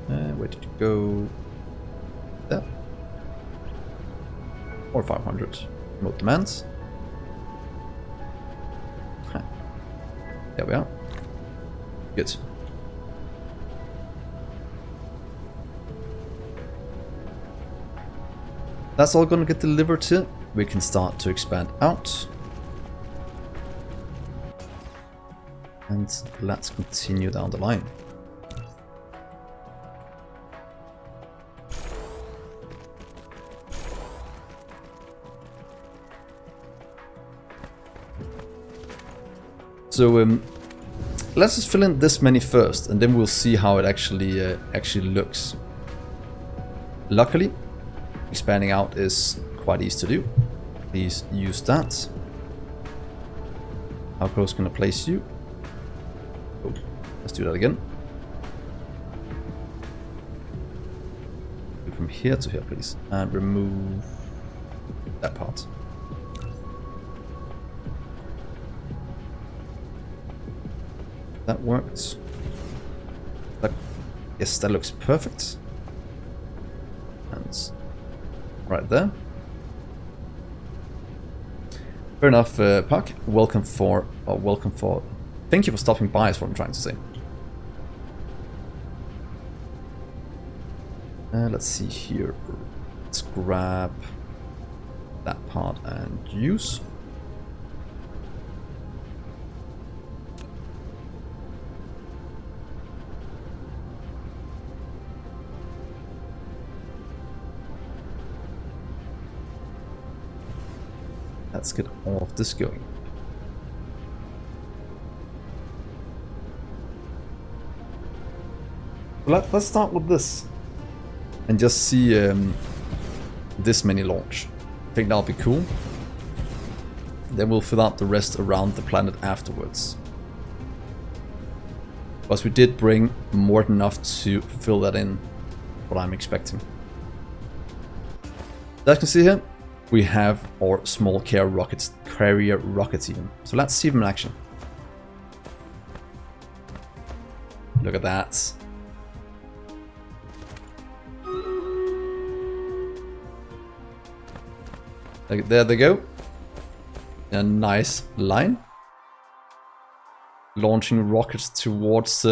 Where did you go? There. Or 500. Remote demands. Huh. There we are. Good. That's all gonna get delivered here. We can start to expand out. And let's continue down the line. So let's just fill in this many first, and then we'll see how it actually looks. Luckily, expanding out is quite easy to do. Please use that. How close can I place you? Oh, let's do that again. From here to here, please, and remove that part. That worked. Yes, that looks perfect. And right there. Fair enough, Puck. Welcome for. Thank you for stopping by, is what I'm trying to say. Let's see here. Let's grab that part and use. Let's get all of this going. Let's start with this and just see this many launch. I think that'll be cool. Then we'll fill out the rest around the planet afterwards. Because we did bring more than enough to fill that in, what I'm expecting. As you can see here, we have our small carrier rockets even. So let's see them in action. Look at that. There they go. A nice line. Launching rockets towards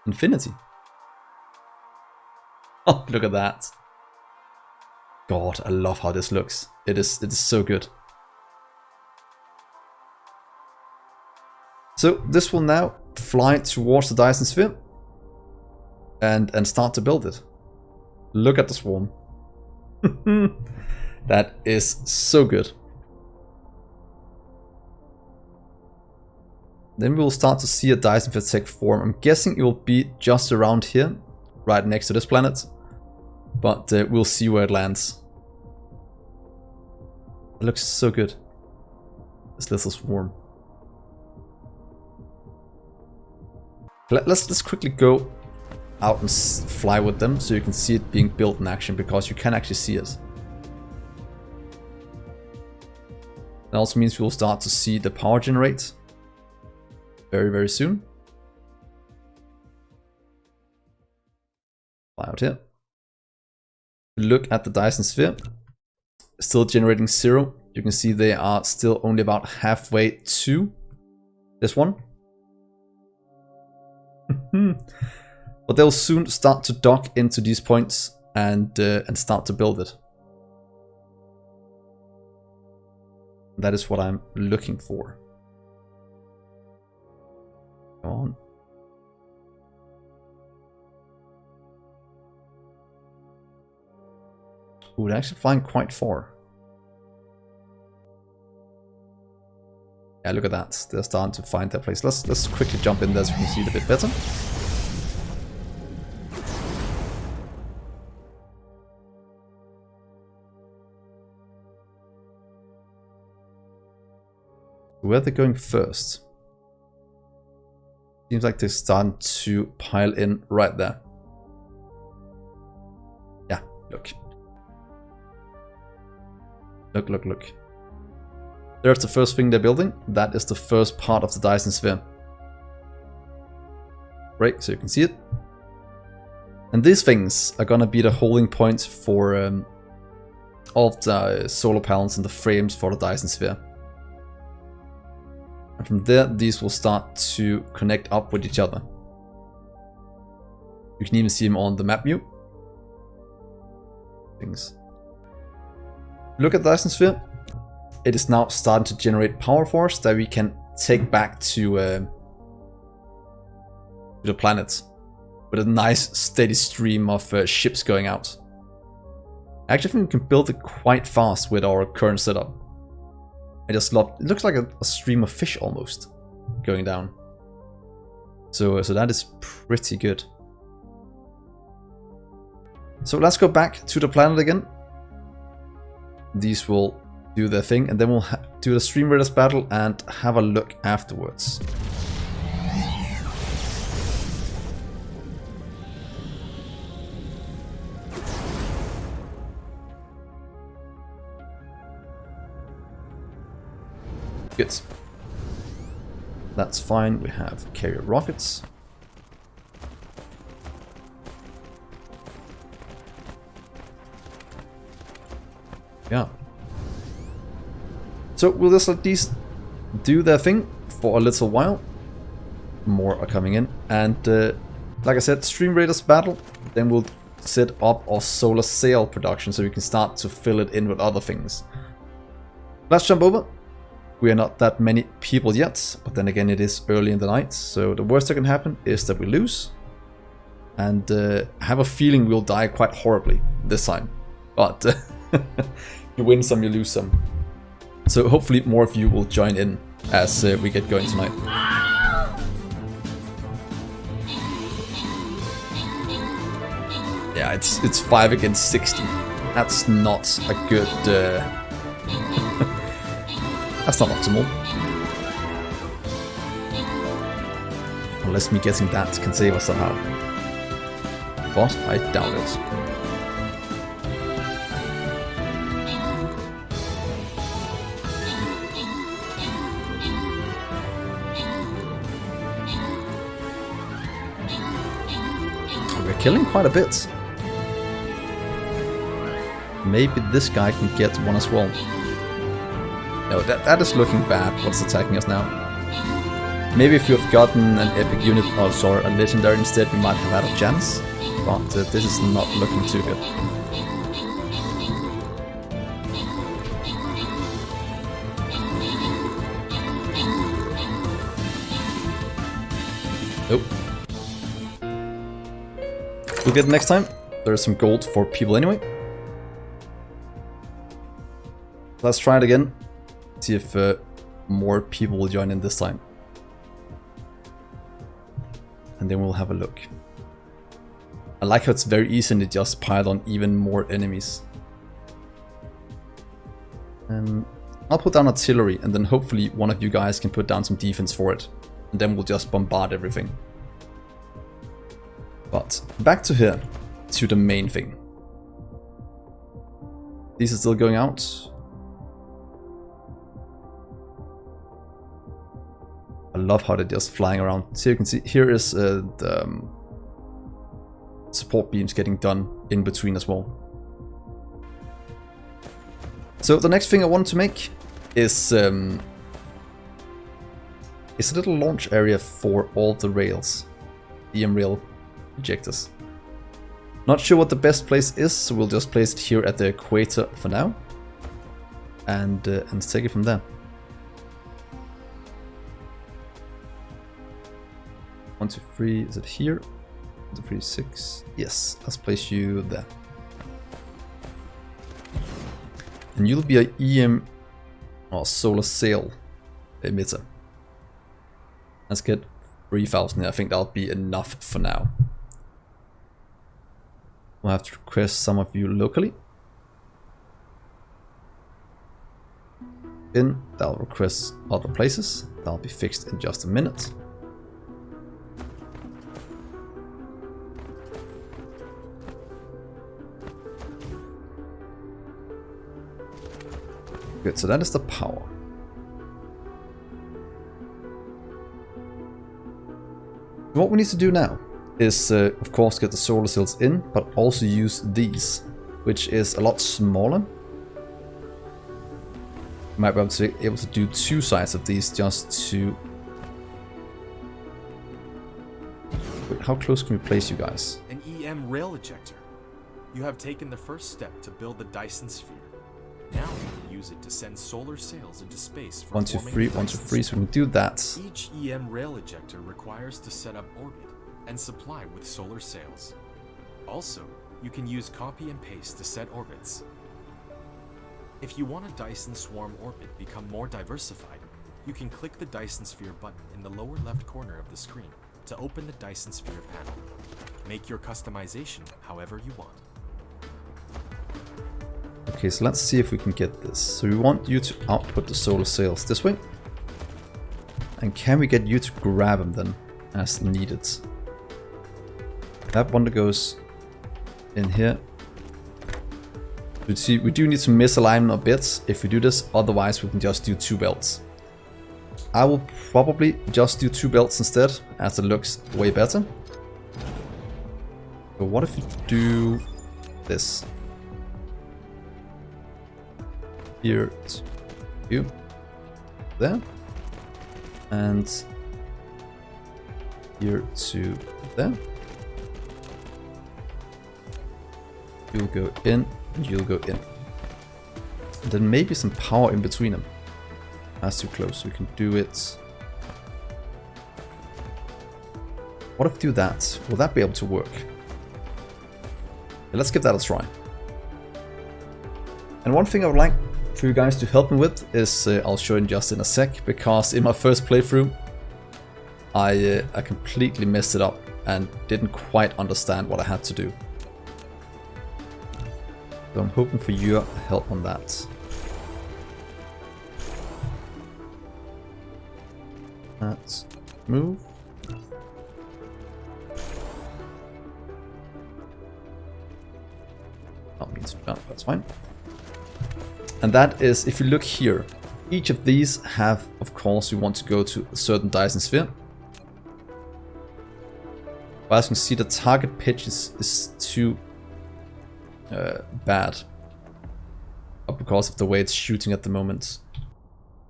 infinity. Oh, look at that. God, I love how this looks. It is so good. So this will now fly towards the Dyson sphere and start to build it. Look at the swarm. That is so good. Then we will start to see a Dyson sphere take form. I'm guessing it will be just around here, right next to this planet. But we'll see where it lands. It looks so good. This little swarm. Let's quickly go out and fly with them so you can see it being built in action, because you can actually see it. That also means we'll start to see the power generate very, very soon. Fly out here. Look at the Dyson sphere. Still generating 0. You can see they are still only about halfway to this one. But they'll soon start to dock into these points and start to build it. That is what I'm looking for. Come on. Ooh, they're actually flying quite far. Yeah, look at that. They're starting to find their place. Let's quickly jump in there so we can see it a bit better. Where are they going first? Seems like they're starting to pile in right there. Yeah, look. Look. There's the first thing they're building. That is the first part of the Dyson sphere. Right, so you can see it. And these things are gonna be the holding points for all of the solar panels and the frames for the Dyson sphere. And from there, these will start to connect up with each other. You can even see them on the map view. Things. Look at the Dyson sphere. It is now starting to generate power for us that we can take back to the planet with a nice steady stream of ships going out. I actually think we can build it quite fast with our current setup. I just love it. Looks like a stream of fish almost going down. So that is pretty good. So let's go back to the planet again. These will do their thing, and then we'll do the Stream Raiders battle and have a look afterwards. Good. That's fine. We have carrier rockets. Yeah. So we'll just let these do their thing for a little while. More are coming in. And like I said, Stream Raiders battle. Then we'll set up our solar sail production so we can start to fill it in with other things. Let's jump over. We are not that many people yet, but then again it is early in the night, so the worst that can happen is that we lose. And I have a feeling we'll die quite horribly this time. But you win some, you lose some. So hopefully more of you will join in as we get going tonight. Yeah, it's 5 against 60. That's not a good... That's not optimal. Unless me getting that can save us somehow. But I doubt it. We're killing quite a bit. Maybe this guy can get one as well. No, that is looking bad, what's attacking us now. Maybe if you've gotten an epic unit, or sorry, a legendary instead, we might have had a chance. But this is not looking too good. Nope. We'll get it next time. There's some gold for people anyway. Let's try it again. See if more people will join in this time. And then we'll have a look. I like how it's very easy to just pile on even more enemies. I'll put down artillery and then hopefully one of you guys can put down some defense for it. And then we'll just bombard everything. But back to here, to the main thing. These are still going out. I love how they're just flying around. So you can see here is the support beams getting done in between as well. So the next thing I want to make is a little launch area for all the rails, EM rail ejectors. Not sure what the best place is, so we'll just place it here at the equator for now, and take it from there. 1, 2, 3, is it here? 1, 2, 3, 6. Yes, let's place you there. And you'll be a EM or solar sail emitter. Let's get 3,000. I think that'll be enough for now. We'll have to request some of you locally. In, that'll request other places. That'll be fixed in just a minute. Good, so that is the power. What we need to do now is of course get the solar cells in, but also use these, which is a lot smaller. You might be able to do 2 sides of these just to... Wait, how close can we place you guys? An EM rail ejector. You have taken the first step to build the Dyson sphere. Now you can use it to send solar sails into space for 1, 2, 3, 1, 2, 3, so we can do that. Each EM rail ejector requires to set up orbit and supply with solar sails. Also, you can use copy and paste to set orbits. If you want a Dyson swarm orbit become more diversified, you can click the Dyson sphere button in the lower left corner of the screen to open the Dyson sphere panel. Make your customization however you want. Okay, so let's see if we can get this. So we want you to output the solar sails this way. And can we get you to grab them then, as needed? That one that goes in here. You see, we do need to misalign a bit if we do this, otherwise we can just do 2 belts. I will probably just do 2 belts instead, as it looks way better. But what if we do this? Here to you, there, and here to there. You'll go in, and you'll go in. And then maybe some power in between them. That's too close. We can do it. What if we do that? Will that be able to work? Yeah, let's give that a try. And one thing I would like for you guys to help me with is, I'll show you just in a sec, because in my first playthrough I completely messed it up and didn't quite understand what I had to do. So I'm hoping for your help on that. Let's move. That means that's fine. And that is, if you look here, each of these have, of course, you want to go to a certain Dyson sphere. But as you can see, the target pitch is too bad, because of the way it's shooting at the moment.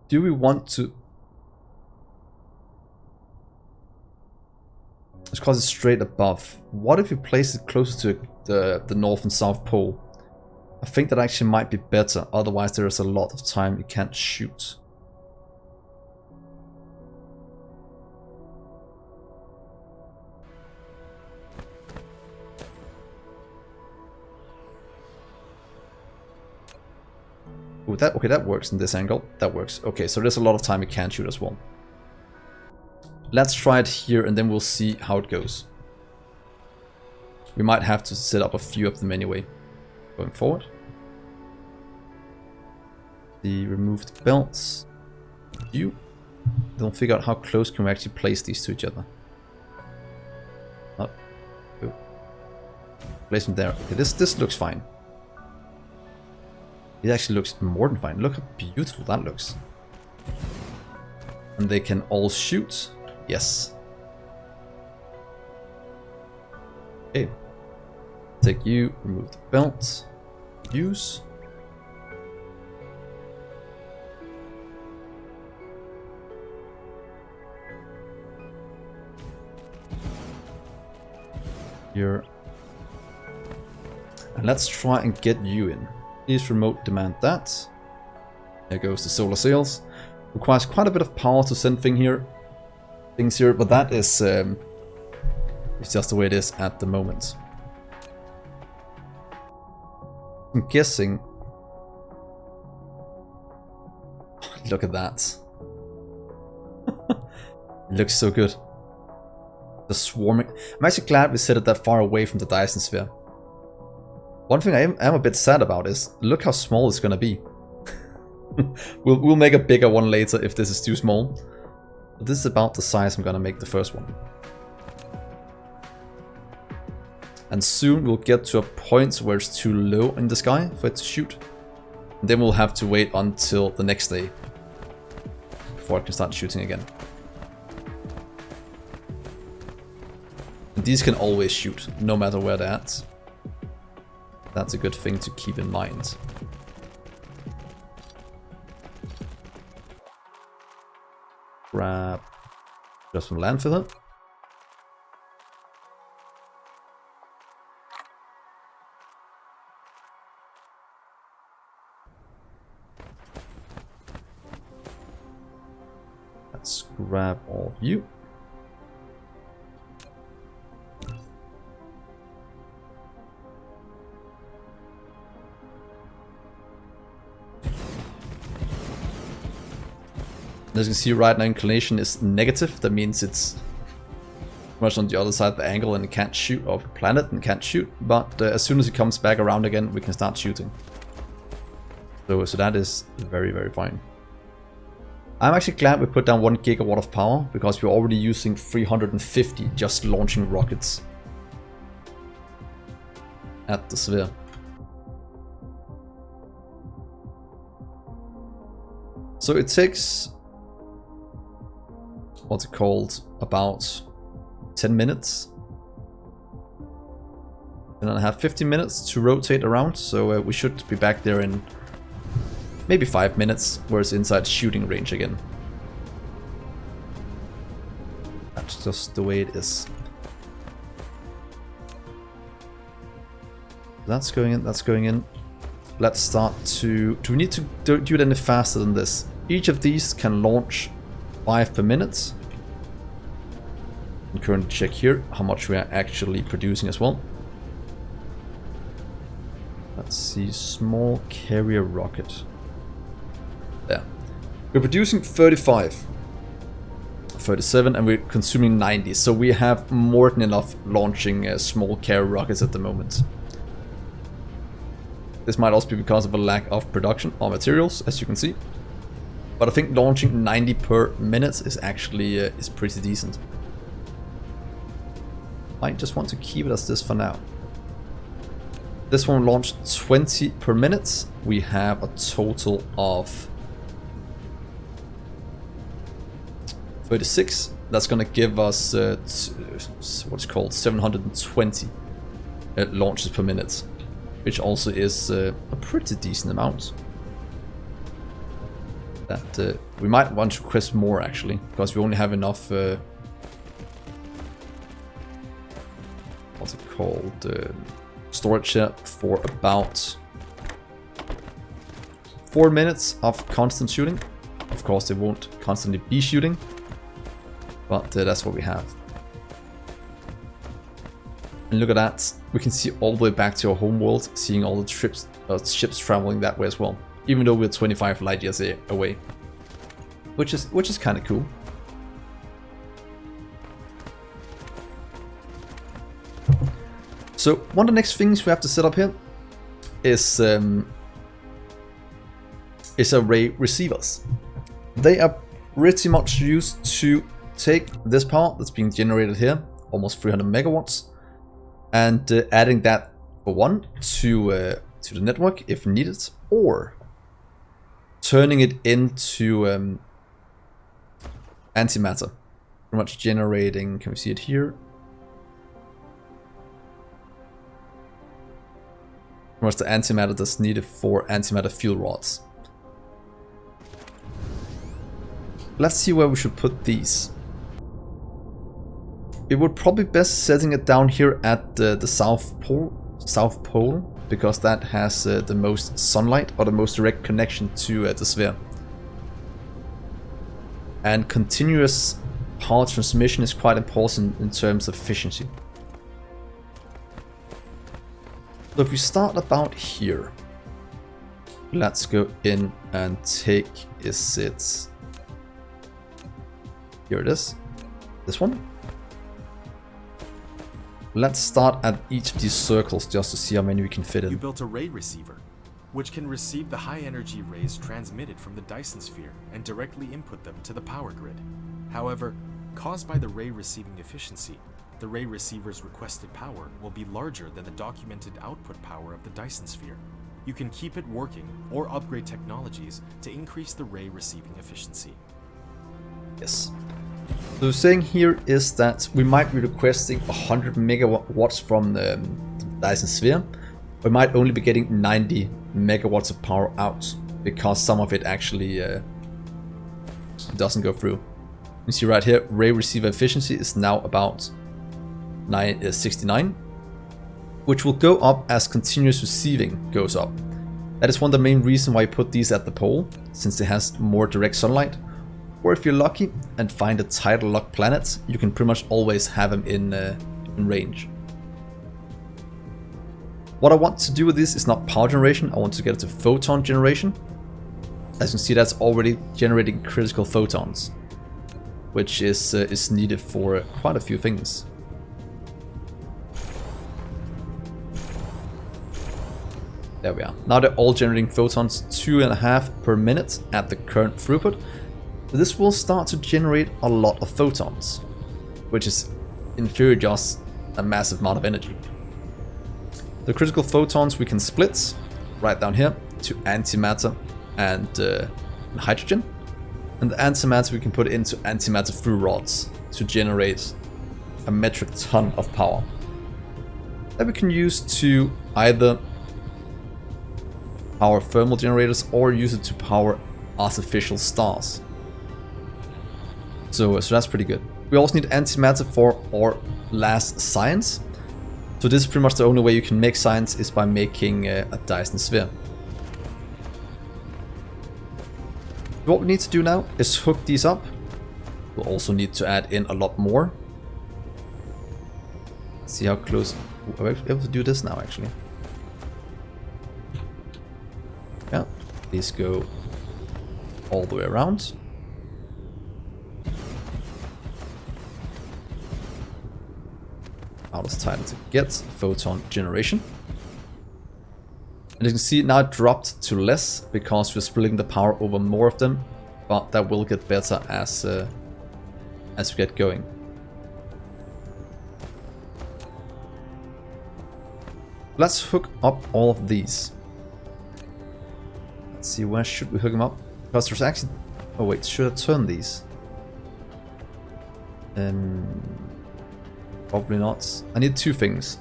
Do we want to... It's because it's straight above. What if you place it closer to the North and South Pole? I think that actually might be better, otherwise there is a lot of time you can't shoot. Ooh, okay, that works in this angle. That works. Okay, so there's a lot of time you can't shoot as well. Let's try it here and then we'll see how it goes. We might have to set up a few of them anyway, going forward. The removed belts. Then figure out how close can we actually place these to each other. Oh, good. Place them there. Okay, this looks fine. It actually looks more than fine. Look how beautiful that looks. And they can all shoot. Yes. Okay. Take you, remove the belt. Use. Here. And let's try and get you in. Please remote demand that. There goes the solar sails. Requires quite a bit of power to send things here, but that is it's just the way it is at the moment. I'm guessing. Look at that. It looks so good. The swarming. I'm actually glad we set it that far away from the Dyson sphere. One thing I am a bit sad about is, look how small it's gonna be. we'll make a bigger one later if this is too small. But this is about the size I'm gonna make the first one. And soon we'll get to a point where it's too low in the sky for it to shoot. And then we'll have to wait until the next day before it can start shooting again. And these can always shoot, no matter where they're at. That's a good thing to keep in mind. Grab just some landfiller. Let's grab all of you. As you can see right now, inclination is negative. That means it's much on the other side of the angle and it can't shoot, or planet and can't shoot. But as soon as it comes back around again, we can start shooting. So that is very, very fine. I'm actually glad we put down 1 gigawatt of power, because we're already using 350 just launching rockets at the sphere. So it takes, what's it called, about 10 minutes. 10.5, 15 minutes to rotate around, so we should be back there in maybe 5 minutes, where it's inside shooting range again. That's just the way it is. That's going in, that's going in. Let's start to... Do we need to do it any faster than this? Each of these can launch 5 per minute. And currently check here how much we are actually producing as well. Let's see, small carrier rocket. There. We're producing 35, 37, and we're consuming 90. So we have more than enough launching small carrier rockets at the moment. This might also be because of a lack of production or materials, as you can see. But I think launching 90 per minute is actually is pretty decent. I just want to keep it as this for now. This one launched 20 per minute. We have a total of 36. That's gonna give us what's called 720 launches per minute, which also is a pretty decent amount. That we might want to request more actually, because we only have enough. What's it called? Storage here for about 4 minutes of constant shooting. Of course, they won't constantly be shooting, but that's what we have. And look at that, we can see all the way back to our home world, seeing all the ships traveling that way as well, even though we're 25 light years away, which is kind of cool. So one of the next things we have to set up here is array receivers. They are pretty much used to take this power that's being generated here, almost 300 megawatts, and adding that for one to the network if needed, or turning it into antimatter, pretty much generating. Can we see it here? Pretty much the antimatter that's needed for antimatter fuel rods. Let's see where we should put these. It would probably be best setting it down here at the South Pole, because that has the most sunlight, or the most direct connection to the sphere. And continuous power transmission is quite important in terms of efficiency. So if we start about here, let's go in and take, is it, here it is, this one. Let's start at each of these circles just to see how many we can fit in. You built a ray receiver, which can receive the high energy rays transmitted from the Dyson sphere and directly input them to the power grid. However, caused by the ray receiving efficiency, the ray receiver's requested power will be larger than the documented output power of the Dyson sphere. You can keep it working or upgrade technologies to increase the ray receiving efficiency. Yes. So the saying here is that we might be requesting 100 megawatts from the Dyson Sphere. We might only be getting 90 megawatts of power out because some of it actually doesn't go through. You see right here, ray receiver efficiency is now about 69, which will go up as continuous receiving goes up. That is one of the main reasons why I put these at the pole, since it has more direct sunlight. Or if you're lucky and find a tidal lock planet, you can pretty much always have them in range. What I want to do with this is not power generation, I want to get it to photon generation. As you can see, that's already generating critical photons, which is needed for quite a few things. There we are. Now they're all generating photons 2.5 per minute at the current throughput. This will start to generate a lot of photons, which is in theory just a massive amount of energy. The critical photons we can split right down here to antimatter and hydrogen. And the antimatter we can put into antimatter through rods to generate a metric ton of power that we can use to either power thermal generators or use it to power artificial stars. So that's pretty good. We also need antimatter for our last science. So this is pretty much the only way you can make science is by making a Dyson Sphere. What we need to do now is hook these up. We'll also need to add in a lot more. Let's see how close we're able to do this now actually. Yeah, these go all the way around. Now it's time to get photon generation. And you can see now it dropped to less because we're splitting the power over more of them, but that will get better as we get going. Let's hook up all of these. Let's see, where should we hook them up? Because there's actually... Oh wait, should I turn these? Probably not. I need two things.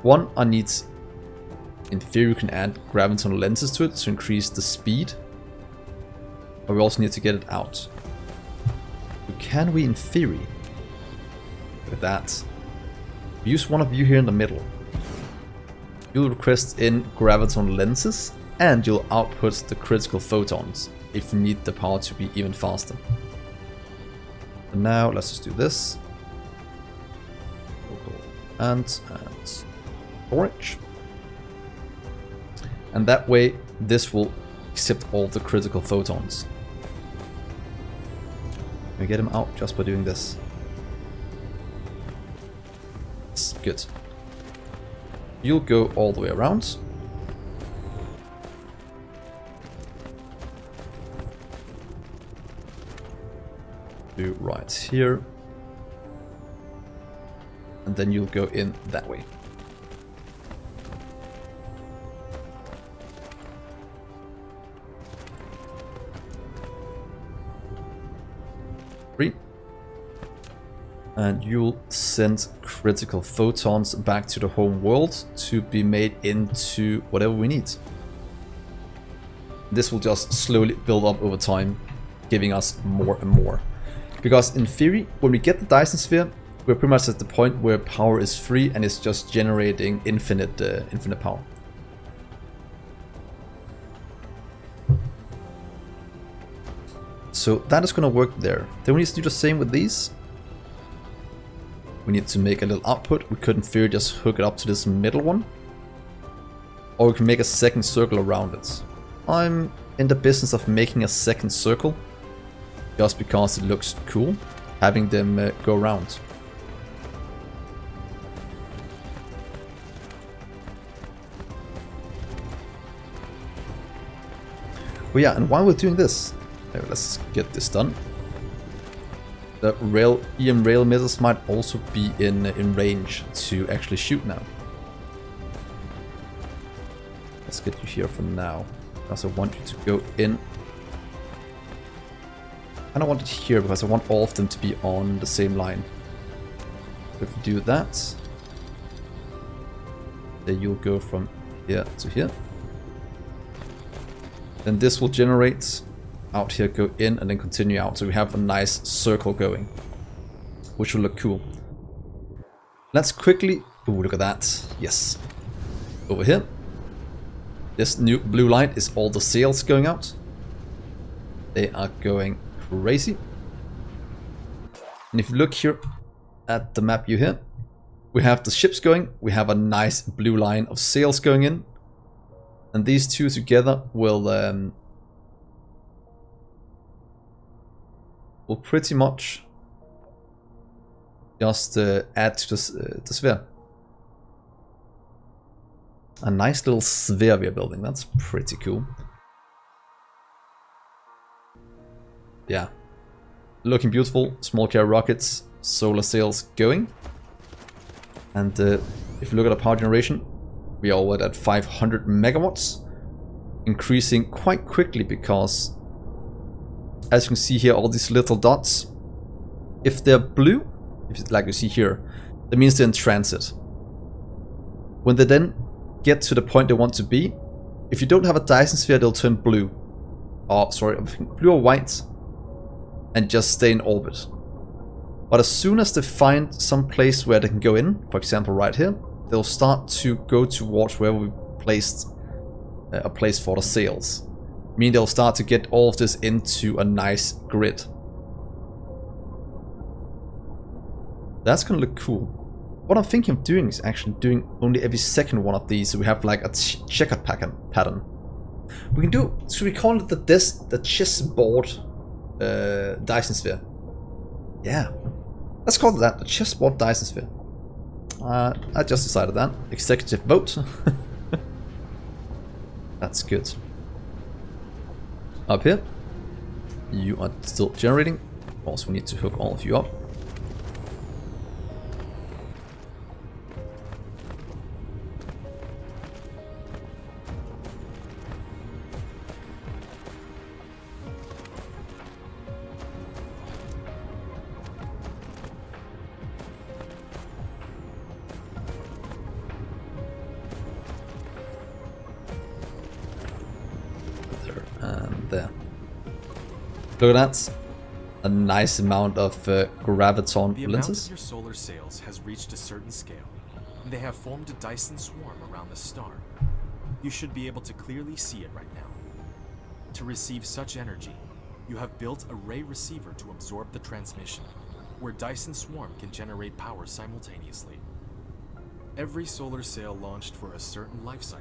One, I need... In theory, you can add gravitational lenses to it to increase the speed. But we also need to get it out. So can we, in theory... Look at that. Use one of you here in the middle. You'll request in gravitational lenses, and you'll output the critical photons if you need the power to be even faster. So now let's just do this. Local and storage. And that way this will accept all the critical photons. Can we get them out just by doing this? It's good. You'll go all the way around. Do right here. And then you'll go in that way. And you'll send critical photons back to the home world to be made into whatever we need. This will just slowly build up over time, giving us more and more. Because in theory, when we get the Dyson Sphere, we're pretty much at the point where power is free and it's just generating infinite power. So that is going to work there. Then we need to do the same with these. We need to make a little output. We could in theory just hook it up to this middle one. Or we can make a second circle around it. I'm in the business of making a second circle. Just because it looks cool, having them go around. Oh yeah, and while we're doing this, let's get this done. The EM rail missiles might also be in range to actually shoot now. Let's get you here for now, because I want you to go in And I want it here because I want all of them to be on the same line. If we do that, then you'll go from here to here. Then this will generate out here, go in, and then continue out. So we have a nice circle going, which will look cool. Let's quickly... Ooh, look at that. Yes. Over here. This new blue light is all the sails going out. They are going crazy. And if you look here at the map view here, we have the ships going. We have a nice blue line of sails going in. And these two together will pretty much just add to the sphere. A nice little sphere we are building. That's pretty cool. Yeah. Looking beautiful. Small carrier rockets. Solar sails going. And if you look at our power generation, we are already at 500 megawatts. Increasing quite quickly because, as you can see here, all these little dots, if they're blue, like you see here, that means they're in transit. When they then get to the point they want to be, if you don't have a Dyson sphere, they'll turn blue. Or, sorry, blue or white, and just stay in orbit. But as soon as they find some place where they can go in, for example right here, they'll start to go towards where we placed a place for the sails. Meaning they'll start to get all of this into a nice grid. That's gonna look cool. What I'm thinking of doing is actually doing only every second one of these, so we have like a checkered pattern. We can do, should we call it the chessboard Dyson sphere? Yeah, let's call it that, the chessboard Dyson sphere. I just decided that. Executive vote. That's good. Up here, you are still generating. Also, we need to hook all of you up. There. Look at that. A nice amount of graviton the lenses. The amount of your solar sails has reached a certain scale. They have formed a Dyson swarm around the star. You should be able to clearly see it right now. To receive such energy, you have built a ray receiver to absorb the transmission, where Dyson swarm can generate power simultaneously. Every solar sail launched for a certain life cycle